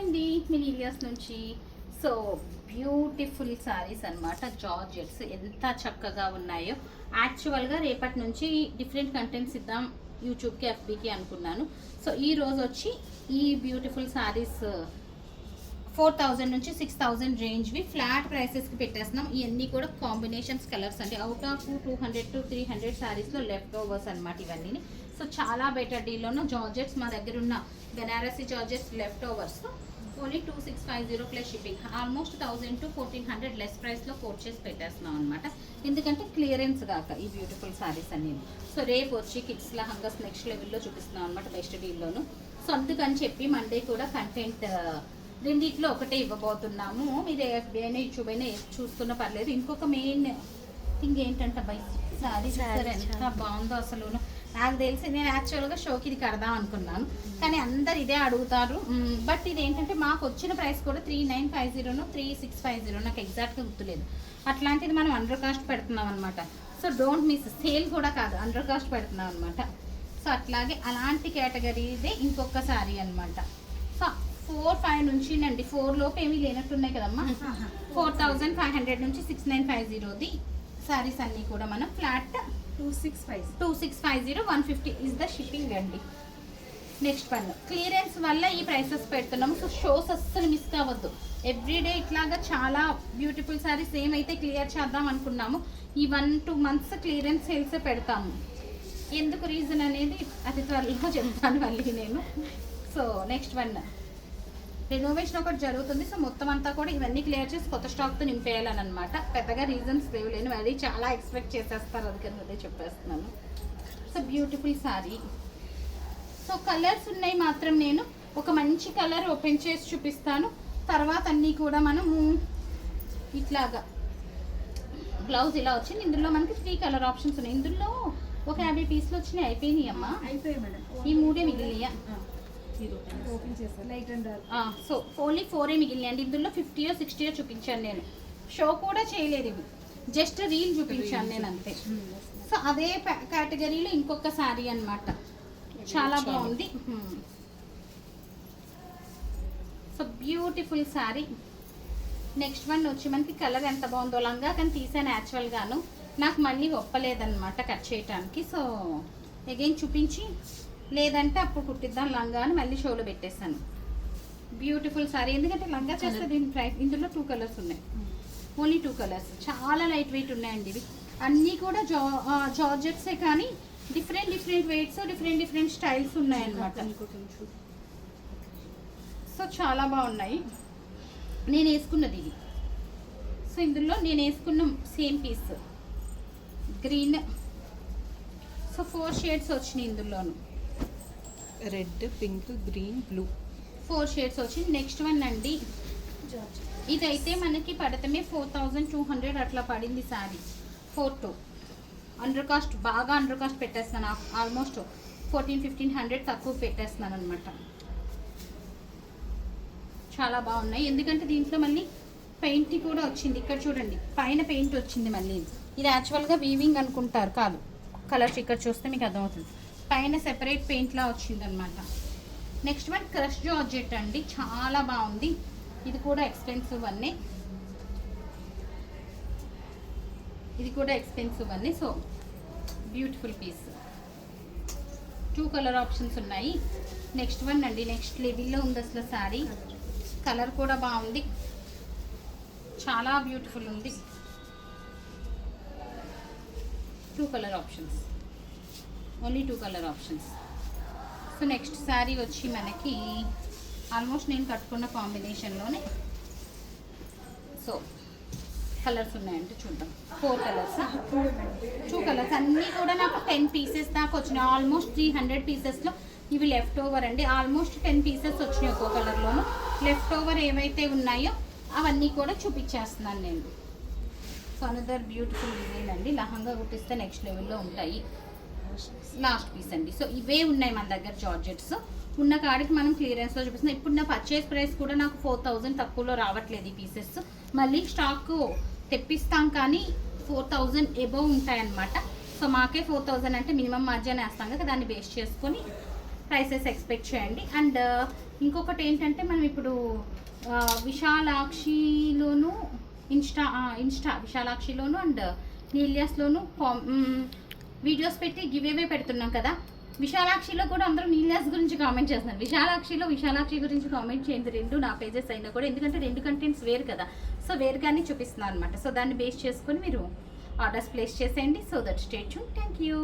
అండి మినీలియాస్ నుంచి. So beautiful saris అన్నమాట, జార్జెట్స్ ఎంత చక్కగా ఉన్నాయో. యాక్చువల్గా రేపటి నుంచి డిఫరెంట్ కంటెంట్స్ ఇద్దాం యూట్యూబ్కి, ఎఫ్బీకి అనుకున్నాను. సో ఈ రోజు వచ్చి ఈ బ్యూటిఫుల్ శారీస్ 4000 నుంచి 6000 రేంజ్వి ఫ్లాట్ ప్రైసెస్కి పెట్టేస్తున్నాం. ఇవన్నీ కూడా కాంబినేషన్స్ కలర్స్ అండి. అవుట్ ఆఫ్ 200 to 300 శారీస్లో లెఫ్ట్ ఓవర్స్ అనమాట ఇవన్నీ. సో చాలా బెటర్ డీల్లోనూ జార్జెట్స్ మా దగ్గర ఉన్న Banarasi georgettes left overs only 2650 plus shipping. Almost 1000 to 1400 less ప్రైస్లో కోట్ చేసి పెట్టేస్తున్నాం అనమాట. ఎందుకంటే క్లియరెన్స్ కాక ఈ బ్యూటిఫుల్ శారీస్ అన్నీ. సో రేపు వచ్చి కిడ్స్ లహంగాస్ నెక్స్ట్ లెవెల్లో చూపిస్తున్నాం అనమాట బెస్ట్ డీల్లోను. సో అందుకని చెప్పి మండే కూడా కంటెంట్ రెండిట్లో ఒకటే ఇవ్వబోతున్నాము. మీరు ఎఫ్బీ అయినా యూట్యూబ్ అయినా చూస్తున్నా పర్లేదు. ఇంకొక మెయిన్ థింగ్ ఏంటంటే బై శారీ ఎంత బాగుందో అసలు. నాకు తెలిసి నేను యాక్చువల్గా షోకి ఇది కడదాం అనుకున్నాను, కానీ అందరు ఇదే అడుగుతారు. బట్ ఇది ఏంటంటే మాకు వచ్చిన ప్రైస్ కూడా 3950 3650, నాకు ఎగ్జాక్ట్గా గుర్తులేదు. అట్లాంటిది మనం అండర్ కాస్ట్ పెడుతున్నాం అనమాట. సో డోంట్ మిస్, సేల్ కూడా కాదు, అండర్ కాస్ట్ పెడుతున్నాం అనమాట. సో అట్లాగే అలాంటి కేటగిరీదే ఇంకొక శారీ అనమాట. సో 4-5 నుంచి నండి, 4 లోపు ఏమీ లేనట్టున్నాయి కదమ్మా. 4500 నుంచి 6950ది శారీస్ అన్నీ కూడా మనం ఫ్లాట్ 2650 150 ఇస్ ద షిప్పింగ్ అండి. నెక్స్ట్ వన్ క్లియరెన్స్ వల్ల ఈ ప్రైసెస్ పెడుతున్నాము. సో షోస్ అస్సలు మిస్ కావద్దు. ఎవ్రీడే ఇట్లాగా చాలా బ్యూటిఫుల్ శారీస్ ఏమైతే క్లియర్ చేద్దాం అనుకున్నాము, ఈ 1-2 మంత్స్ క్లియరెన్స్ సేల్స్ పెడతాము. ఎందుకు రీజన్ అనేది అతి త్వరలో చెప్తాను మళ్ళీ నేను. సో నెక్స్ట్ వన్ రెనోవేషన్ ఒకటి జరుగుతుంది. సో మొత్తం అంతా కూడా ఇవన్నీ క్లియర్ చేసి కొత్త స్టాక్తో నింపేయాలని అనమాట. పెద్దగా రీజన్స్ లేవులేను, అది చాలా ఎక్స్పెక్ట్ చేసేస్తారు, అందుకని అదే చెప్పేస్తున్నాను. So beautiful sari. So colours ఉన్నాయి మాత్రం, నేను ఒక మంచి కలర్ ఓపెన్ చేసి చూపిస్తాను. తర్వాత అన్నీ కూడా మనము ఇట్లాగా బ్లౌజ్ ఇలా వచ్చింది. ఇందులో మనకి 3 కలర్ ఆప్షన్స్ ఉన్నాయి. ఇందులో ఒక 50 పీసులు వచ్చినాయి, అయిపోయినాయి అమ్మా. అయిపోయాయి మేడం, ఈ 3 మిగిలినాయా? ఓపెన్ చేస్తారు light and dark. So only 4 మిగిలినాయి అండి. ఇందులో 50 60 చూపించాను నేను. షో కూడా చేయలేదు, ఇవి జస్ట్ రీల్ చూపించాను నేను అంతే. సో అదే కేటగిరీలో ఇంకొక శారీ అనమాట, చాలా బాగుంది. So beautiful sari. Next one వచ్చి మనకి కలర్ ఎంత బాగుందో, లంగా కానీ తీసాను యాక్చువల్గాను, నాకు మళ్ళీ ఒప్పలేదన్నమాట కట్ చేయటానికి. సో అగైన్ చూపించి లేదంటే అప్పుడు కుట్టిద్దాం లంగా అని మళ్ళీ షోలో పెట్టేస్తాను. బ్యూటిఫుల్ సారీ, ఎందుకంటే లంగా చేస్తే దీని ప్రైస్. ఇందులో 2 కలర్స్ ఉన్నాయి, ఓన్లీ 2 కలర్స్. చాలా లైట్ వెయిట్ ఉన్నాయండి ఇవి అన్నీ కూడా. జార్జెట్సే కానీ డిఫరెంట్ వెయిట్స్, డిఫరెంట్ స్టైల్స్ ఉన్నాయన్నమాట. సో చాలా బాగున్నాయి. నేను వేసుకున్నది ఇది. సో ఇందులో నేను వేసుకున్న same piece green. So 4 shades వచ్చినాయి ఇందులోను, red, pink, green, blue, 4 shades వచ్చింది. నెక్స్ట్ వన్ అండి, ఇదైతే మనకి పడతమే 4200 అట్లా పడింది శారీ. 42 అండర్ కాస్ట్, బాగా అండర్ కాస్ట్ పెట్టేస్తున్నాను. ఆల్మోస్ట్ 1400-1500 తక్కువ పెట్టేస్తున్నాను అనమాట. చాలా బాగున్నాయి, ఎందుకంటే దీంట్లో మళ్ళీ పెయింట్ కూడా వచ్చింది. ఇక్కడ చూడండి పైన పెయింట్ వచ్చింది మళ్ళీ. ఇది యాక్చువల్గా వీవింగ్ అనుకుంటారు, కాదు కలర్స్. ఇక్కడ చూస్తే మీకు అర్థమవుతుంది, పైన సెపరేట్ పెయింట్లా వచ్చింది అనమాట. నెక్స్ట్ వన్ క్రష్ జార్జెట్ అండి, చాలా బాగుంది. ఇది కూడా ఎక్స్పెన్సివ్ అన్నీ, ఇది కూడా ఎక్స్పెన్సివ్ అన్నీ. So beautiful piece. 2 colour options ఉన్నాయి. నెక్స్ట్ వన్ అండి, నెక్స్ట్ లెవెల్లో ఉంది అసలు శారీ. కలర్ కూడా బాగుంది, చాలా బ్యూటిఫుల్ ఉంది. 2 colour options, only 2 colour options. So next sari వచ్చి మనకి ఆల్మోస్ట్ నేను కట్టుకున్న కాంబినేషన్లోనే. సో కలర్స్ ఉన్నాయంటే చూద్దాం. 4 కలర్స్, 2 కలర్స్ అన్నీ కూడా నాకు 10 పీసెస్ దాకా వచ్చినాయి. ఆల్మోస్ట్ 300 పీసెస్లో ఇవి లెఫ్ట్ ఓవర్ అండి. ఆల్మోస్ట్ 10 పీసెస్ వచ్చినాయి ఒక్కో కలర్లోనూ. లెఫ్ట్ ఓవర్ ఏవైతే ఉన్నాయో అవన్నీ కూడా చూపించేస్తున్నాను నేను. సో అనదర్ బ్యూటిఫుల్ డిజైన్ అండి, లహంగా కుట్టిస్తే నెక్స్ట్ లెవెల్లో ఉంటాయి. లాస్ట్ పీస్ అండి. సో ఇవే ఉన్నాయి మన దగ్గర జార్జెట్స్. ఉన్న కాడికి మనం క్లియరెన్స్లో చూపిస్తున్నాం. ఇప్పుడు నా పర్చేస్ ప్రైస్ కూడా నాకు 4000 తక్కువలో రావట్లేదు ఈ పీసెస్. మళ్ళీ స్టాక్ తెప్పిస్తాం కానీ 4000 ఎబోవ్ ఉంటాయన్నమాట. సో మాకే 4000 అంటే మినిమం మార్జిన్ వేస్తాం కదా, దాన్ని బేస్ చేసుకొని ప్రైసెస్ ఎక్స్పెక్ట్ చేయండి. అండ్ ఇంకొకటి ఏంటంటే మనం ఇప్పుడు విశాలాక్షిలోను విశాలాక్షిలోను అండ్ నీలియాస్లోను వీడియోస్ పెట్టి గివ్ అవే పెడుతున్నాం కదా. విశాలాక్షిలో కూడా అందరూ నీలియాస్ గురించి కామెంట్ చేస్తున్నారు. విశాలాక్షి గురించి కామెంట్ చేయండి, రెండు నా పేజెస్ అయినా కూడా, ఎందుకంటే రెండు కంటెంట్స్ వేరు కదా. సో వేరుగానే చూపిస్తున్నాను అనమాట. సో దాన్ని బేస్ చేసుకొని మీరు ఆర్డర్స్ ప్లేస్ చేసేయండి. So that stay tune. Thank you.